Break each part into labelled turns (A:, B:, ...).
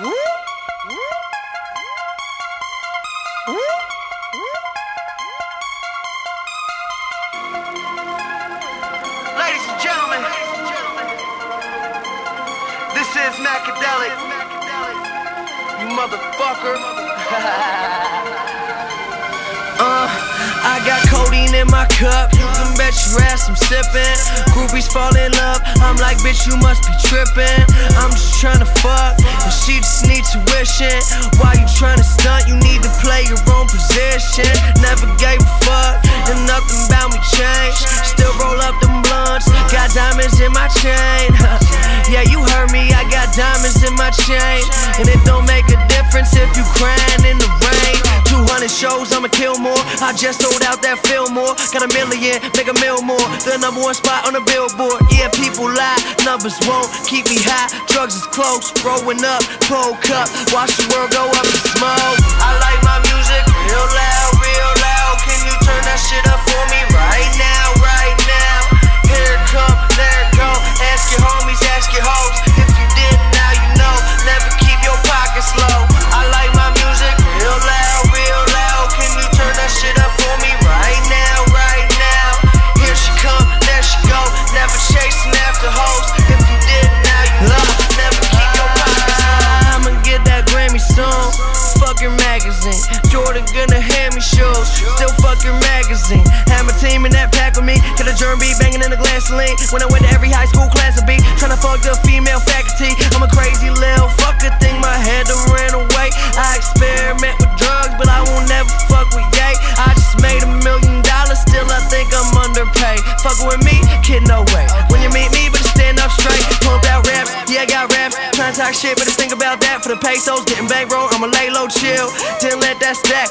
A: Ladies and gentlemen, this is Macadelic, you motherfucker. I got codeine in my cup, you can bet your ass I'm sippin'. Groupies fall in love, I'm like, bitch, you must be trippin'. I'm just tryna fuck, and she just need tuition. Why you tryna stunt? You need to play your own position. Never gave a fuck, and nothing about me changed. Still roll up them blunts, got diamonds in my chain. Yeah, you heard me, I got diamonds in my chain. And it don't make a difference if you crying in the rain. 200 shows, I'ma kill more. I just sold out that Fillmore. Got $1 million, make $1 million more. The #1 spot on the billboard. Yeah, people lie, numbers won't keep me high. Drugs is close, growing up, cold cup. Watch the world go up in smoke. I like my music real loud, real loud. Can you turn that shit up for me right now, right now? Here it come, there it go. Ask your homies, ask your hoes. If you didn't, now you know. Never keep your pockets low. I like my music real loud, real loud. Can you turn that shit up for me right now, right now? Here she come, there she go. Never chasing after hoes. If you didn't, now you know. Never keep your pockets low. I'ma get that Grammy soon. Fuck your magazine. Jordan gonna hand me shoes. Still fuck your magazine. Had my team in that pack with me. Get a germ beat banging in the glass lean. When I went to every high school class to be tryna fuck the female faculty. I'm a crazy little fucker. Think my head done ran away. I experiment with drugs, but I won't never fuck with Ye. I just made $1 million. Still I think I'm underpaid. Fuckin' with me? Kid, no way. When you meet me, better stand up straight. Pump out raps, yeah, I got raps. Tryna talk shit, better think about that. For the pesos, getting bankroll, I'ma lay low, chill. Didn't let that stack.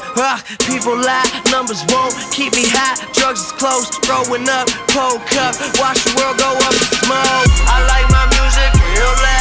A: People lie, numbers won't keep me high. Drugs is close, growing up, cold cup. Watch the world go up in smoke. I like my music real loud.